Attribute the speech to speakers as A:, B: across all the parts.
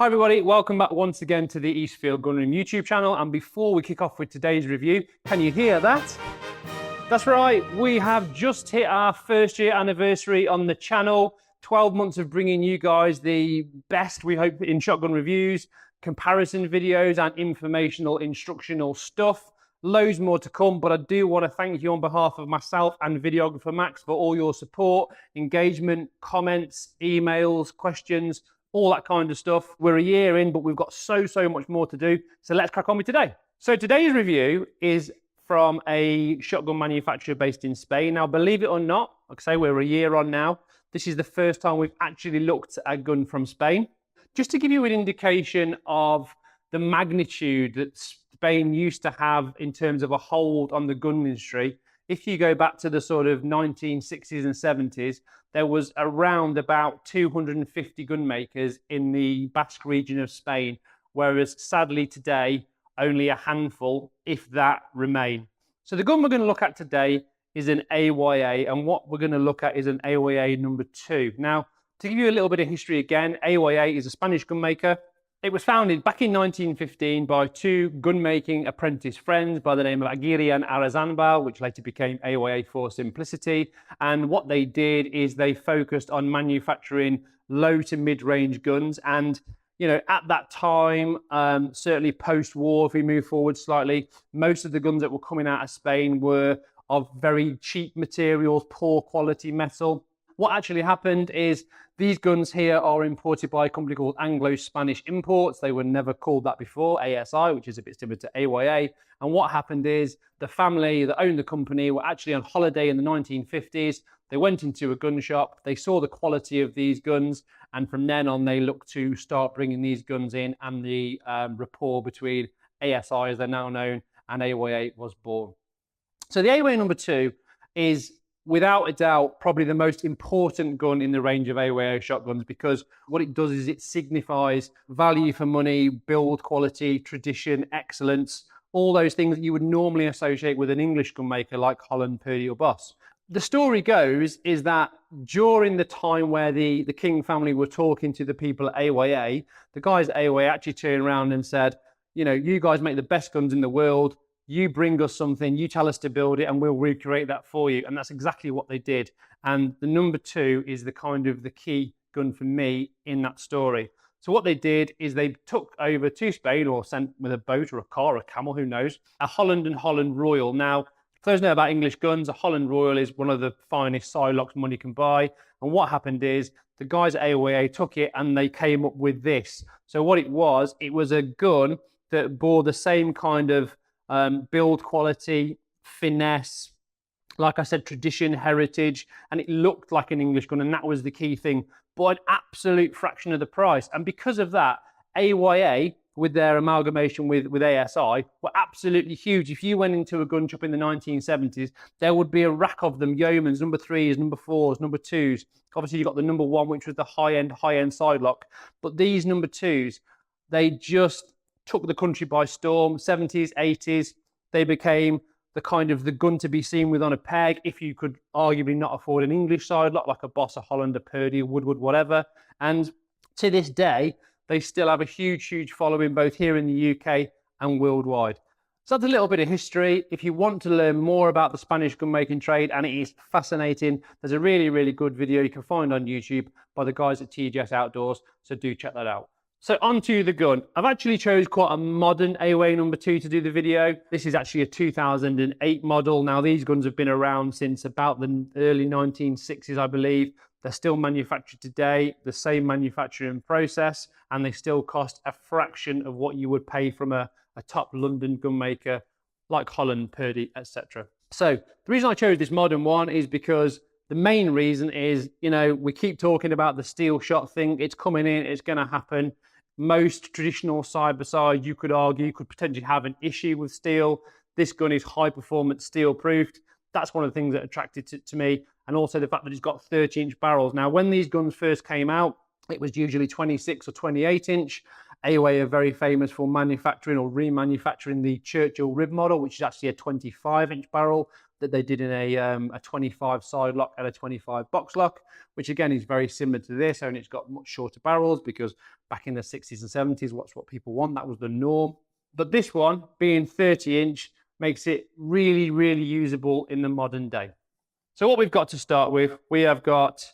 A: Hi everybody, welcome back once again to the Eastfield Gunroom YouTube channel. And before we kick off with today's review, can you hear that? That's right, we have just hit our first year anniversary on the channel. 12 months of bringing you guys the best, we hope, in shotgun reviews, comparison videos and informational, instructional stuff. Loads more to come, but I do want to thank you on behalf of myself and videographer Max for all your support, engagement, comments, emails, questions, all that kind of stuff. We're a year in, but we've got so much more to do. So let's crack on with today. So today's review is from a shotgun manufacturer based in Spain. Now, believe it or not, like I say, we're a year on now. This is the first time we've actually looked at a gun from Spain. Just to give you an indication of the magnitude that Spain used to have in terms of a hold on the gun industry, if you go back to the sort of 1960s and 70s, there was around about 250 gun makers in the Basque region of Spain, whereas sadly today, only a handful, if that, remain. So the gun we're going to look at today is an AYA, and what we're going to look at is an AYA number 2. Now, to give you a little bit of history again, AYA is a Spanish gun maker. It was founded back in 1915 by two gun-making apprentice friends by the name of Aguirre and Arazanbal, which later became AYA for simplicity. And what they did is they focused on manufacturing low to mid-range guns. And, you know, at that time, certainly post-war, if we move forward slightly, most of the guns that were coming out of Spain were of very cheap materials, poor quality metal. What actually happened is these guns here are imported by a company called Anglo-Spanish Imports. They were never called that before, ASI, which is a bit similar to AYA. And what happened is the family that owned the company were actually on holiday in the 1950s. They went into a gun shop, they saw the quality of these guns, and from then on they looked to start bringing these guns in, and the rapport between ASI, as they're now known, and AYA was born. So the AYA number 2 is, without a doubt, probably the most important gun in the range of AYA shotguns, because what it does is it signifies value for money, build quality, tradition, excellence, all those things that you would normally associate with an English gun maker like Holland, Purdy or Boss. The story goes is that during the time where the King family were talking to the people at AYA, the guys at AYA actually turned around and said, you know, you guys make the best guns in the world. You bring us something, you tell us to build it, and we'll recreate that for you. And that's exactly what they did. And the number 2 is the kind of the key gun for me in that story. So what they did is they took over to Spain, or sent with a boat or a car or a camel, who knows, a Holland and Holland Royal. Now, for those who know about English guns, a Holland Royal is one of the finest sidelocks money can buy. And what happened is the guys at AOA took it and they came up with this. So what it was a gun that bore the same kind of build quality, finesse, like I said, tradition, heritage, and it looked like an English gun, and that was the key thing, but an absolute fraction of the price. And because of that, AYA, with their amalgamation with ASI, were absolutely huge. If you went into a gun shop in the 1970s, there would be a rack of them, Yeomans, number 3s, number 4s, number 2s. Obviously, you got the number 1, which was the high-end sidelock. But these number 2s, they just took the country by storm. 70s, 80s, they became the kind of the gun to be seen with on a peg if you could arguably not afford an English sidelock like a Boss, a Holland, a Purdy, a Woodward, whatever. And to this day, they still have a huge following both here in the UK and worldwide. So that's a little bit of history. If you want to learn more about the Spanish gun making trade, and it is fascinating, there's a really good video you can find on YouTube by the guys at TGS Outdoors, so do check that out. So onto the gun. I've actually chose quite a modern AOA number 2 to do the video. This is actually a 2008 model. Now, these guns have been around since about the early 1960s, I believe. They're still manufactured today, the same manufacturing process, and they still cost a fraction of what you would pay from a top London gun maker like Holland, Purdy, etc. So the reason I chose this modern one is because the main reason is, you know, we keep talking about the steel shot thing. It's coming in, it's going to happen. Most traditional side-by-side, you could argue, could potentially have an issue with steel. This gun is high-performance steel-proofed. That's one of the things that attracted to me, and also the fact that it's got 30-inch barrels. Now, when these guns first came out, it was usually 26 or 28-inch. AOA are very famous for manufacturing or remanufacturing the Churchill rib model, which is actually a 25-inch barrel. that they did in a 25 side lock and a 25 box lock, which again is very similar to this, only it's got much shorter barrels because back in the 60s and 70s, what's what people want, that was the norm. But this one, being 30-inch, makes it really, really usable in the modern day. So what we've got to start with, we have got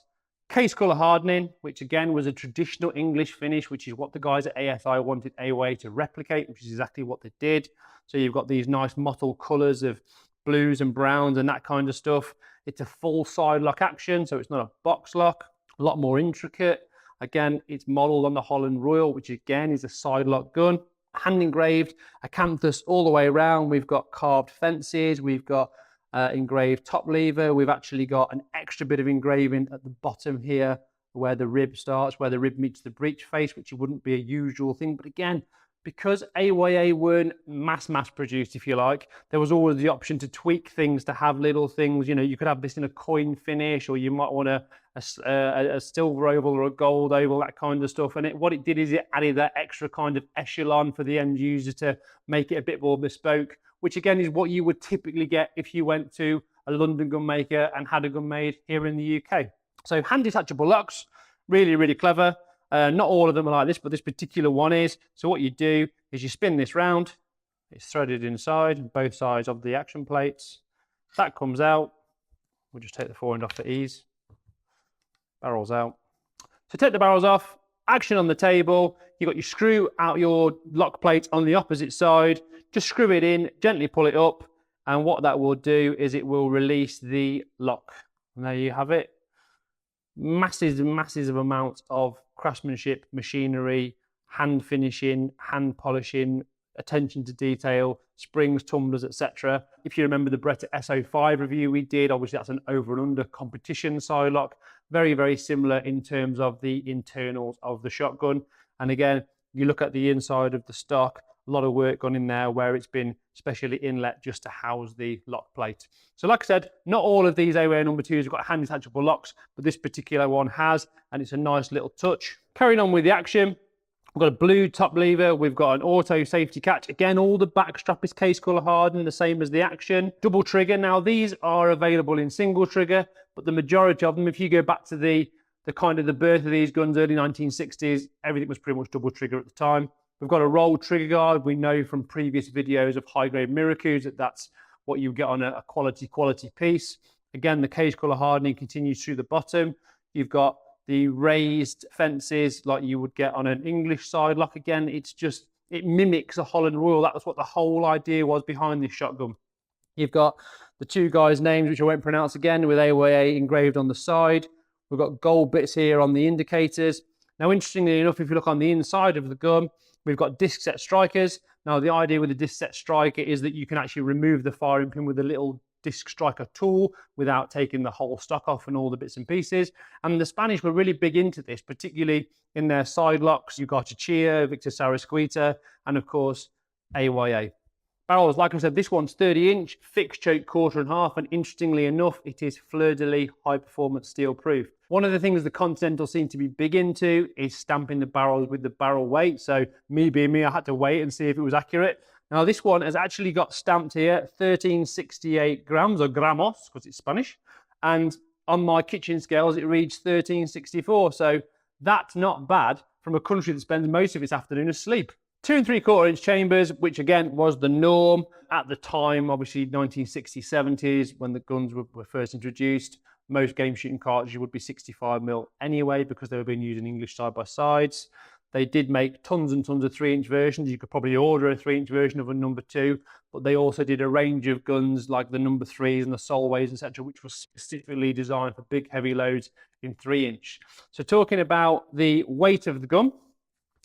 A: case colour hardening, which again was a traditional English finish, which is what the guys at ASI wanted AOA to replicate, which is exactly what they did. So you've got these nice mottled colours of blues and browns and that kind of stuff. It's a full side lock action, so it's not a box lock, a lot more intricate. Again, it's modelled on the Holland Royal, which again is a side lock gun. Hand engraved, acanthus all the way around. We've got carved fences, we've got engraved top lever. We've actually got an extra bit of engraving at the bottom here where the rib starts, where the rib meets the breech face, which wouldn't be a usual thing. But again, because AYA weren't mass produced, if you like, there was always the option to tweak things, to have little things. You know, you could have this in a coin finish, or you might want a silver oval or a gold oval, that kind of stuff. And what it did is it added that extra kind of echelon for the end user to make it a bit more bespoke, which again is what you would typically get if you went to a London gun maker and had a gun made here in the UK. So hand detachable locks, really, really clever. Not all of them are like this, but this particular one is. So what you do is you spin this round, it's threaded inside, both sides of the action plates. That comes out. We'll just take the forend off for ease. Barrels out. So take the barrels off, action on the table. You've got your screw out your lock plate on the opposite side. Just screw it in, gently pull it up, and what that will do is it will release the lock. And there you have it. Massive amounts of craftsmanship, machinery, hand finishing, hand polishing, attention to detail, springs, tumblers, etc. If you remember the Bretta SO5 review we did, obviously that's an over and under competition side lock. Very, very similar in terms of the internals of the shotgun. And again, you look at the inside of the stock, a lot of work gone in there where it's been specially inlet just to house the lock plate. So like I said, not all of these AOA number 2s have got hand detachable locks, but this particular one has, and it's a nice little touch. Carrying on with the action, we've got a blue top lever, we've got an auto safety catch. Again, all the back strap is case colour hardened, the same as the action. Double trigger, now these are available in single trigger, but the majority of them, if you go back to the kind of the birth of these guns, early 1960s, everything was pretty much double trigger at the time. We've got a rolled trigger guard. We know from previous videos of high-grade Miracus that that's what you get on a quality piece. Again, the case colour hardening continues through the bottom. You've got the raised fences like you would get on an English side lock. Again, it mimics a Holland Royal. That was what the whole idea was behind this shotgun. You've got the two guys' names, which I won't pronounce again, with AOA engraved on the side. We've got gold bits here on the indicators. Now, interestingly enough, if you look on the inside of the gun, we've got disc set strikers. Now, the idea with the disc set striker is that you can actually remove the firing pin with a little disc striker tool without taking the whole stock off and all the bits and pieces. And the Spanish were really big into this, particularly in their side locks. You've got Chachilla, Victor Sarasquita, and of course, AYA. Barrels, like I said, this one's 30-inch, fixed choke 1/4 and interestingly enough, it is fleur-de-lis high-performance steel-proof. One of the things the Continental seem to be big into is stamping the barrels with the barrel weight. So me being me, I had to wait and see if it was accurate. Now this one has actually got stamped here 1368 grams, or gramos, because it's Spanish. And on my kitchen scales, it reads 1364. So that's not bad from a country that spends most of its afternoon asleep. 2 3/4-inch chambers, which again was the norm at the time, obviously 1960s, 70s, when the guns were first introduced. Most game shooting cartridges would be 65mm anyway, because they were being used in English side-by-sides. They did make tons and tons of 3-inch versions. You could probably order a 3-inch version of a number 2, but they also did a range of guns like the number 3s and the Solways, etc., which was specifically designed for big, heavy loads in 3-inch. So talking about the weight of the gun,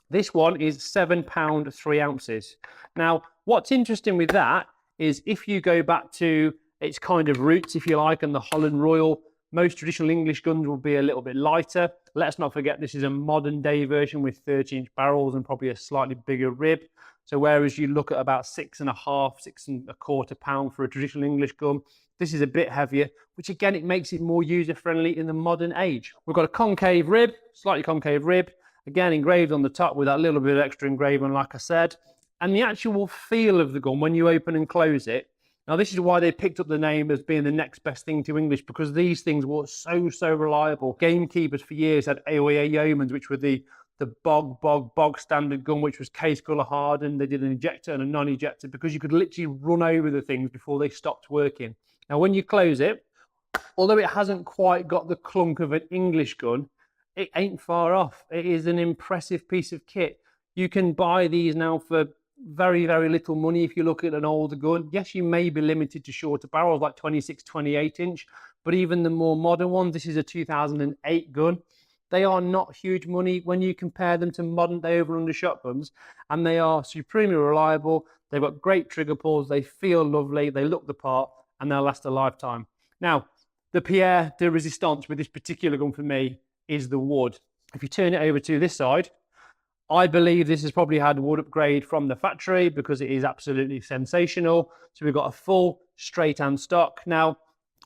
A: this one is 7 pounds 3 ounces. Now, what's interesting with that is if you go back to its kind of roots, if you like, and the Holland Royal, most traditional English guns will be a little bit lighter. Let's not forget this is a modern day version with 30-inch barrels and probably a slightly bigger rib. So whereas you look at about 6.5, 6.25 pounds for a traditional English gun, this is a bit heavier, which again, it makes it more user-friendly in the modern age. We've got a concave rib, slightly concave rib, again engraved on the top with that little bit of extra engraving, like I said. And the actual feel of the gun when you open and close it, Now, this is why they picked up the name as being the next best thing to English, because these things were so reliable. Gamekeepers for years had AOA Yeomans, which were the bog standard gun, which was case colour hardened. They did an ejector and a non-ejector because you could literally run over the things before they stopped working. Now, when you close it, although it hasn't quite got the clunk of an English gun, it ain't far off. It is an impressive piece of kit. You can buy these now for very little money if you look at an older gun. Yes, you may be limited to shorter barrels like 26, 28 inch, but even the more modern ones, this is a 2008 gun. They are not huge money when you compare them to modern day over under shotguns, and they are supremely reliable. They've got great trigger pulls, they feel lovely, they look the part, and they'll last a lifetime. Now, the pierre de resistance with this particular gun for me is the wood. If you turn it over to this side, I believe this has probably had wood upgrade from the factory because it is absolutely sensational. So we've got a full straight hand stock. Now,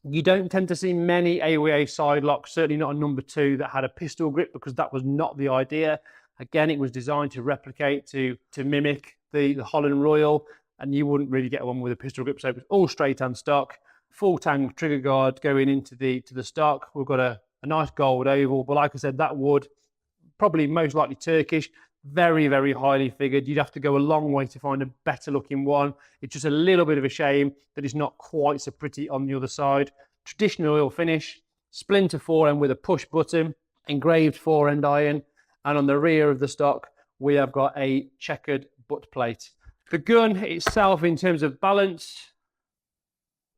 A: you don't tend to see many AOA side locks, certainly not a number 2 that had a pistol grip, because that was not the idea. Again, it was designed to replicate, to mimic the Holland Royal, and you wouldn't really get one with a pistol grip. So it was all straight hand stock, full tang trigger guard going into the stock. We've got a nice gold oval, but like I said, that wood, probably most likely Turkish, very highly figured. You'd have to go a long way to find a better looking one. It's just a little bit of a shame that it's not quite so pretty on the other side. Traditional oil finish, splinter forend with a push button, engraved forend iron, and on the rear of the stock we have got a checkered butt plate. The gun itself, in terms of balance,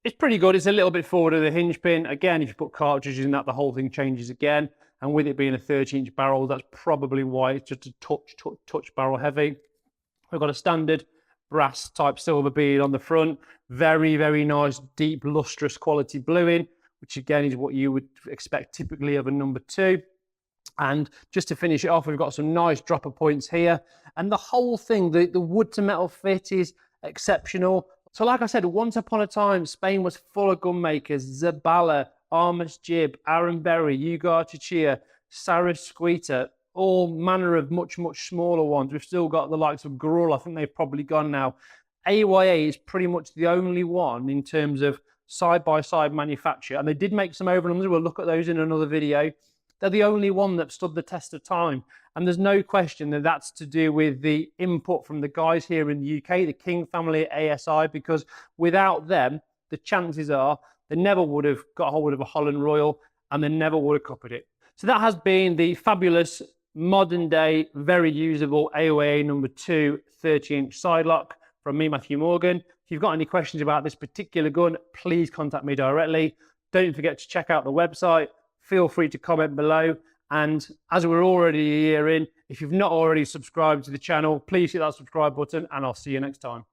A: it's pretty good. It's a little bit forward of the hinge pin. Again, if you put cartridges in that, the whole thing changes again. And with it being a 30-inch barrel, that's probably why it's just a touch barrel heavy. We've got a standard brass type silver bead on the front. Very nice, deep, lustrous quality bluing, which again is what you would expect typically of a number 2. And just to finish it off, we've got some nice dropper points here. And the whole thing, the wood to metal fit is exceptional. So like I said, once upon a time, Spain was full of gun makers. Zabala, Armas Jib, Aaron Berry, Ugar Chichia, Sarah Squeeter, all manner of much smaller ones. We've still got the likes of Grull. I think they've probably gone now. AYA is pretty much the only one in terms of side-by-side manufacture. And they did make some overruns. We'll look at those in another video. They're the only one that stood the test of time. And there's no question that that's to do with the input from the guys here in the UK, the King family at ASI, because without them, the chances are they never would have got hold of a Holland Royal, and they never would have copied it. So that has been the fabulous, modern day, very usable AOA number 2 30-inch sidelock from me, Matthew Morgan. If you've got any questions about this particular gun, please contact me directly. Don't forget to check out the website. Feel free to comment below. And as we're already a year in, if you've not already subscribed to the channel, please hit that subscribe button, and I'll see you next time.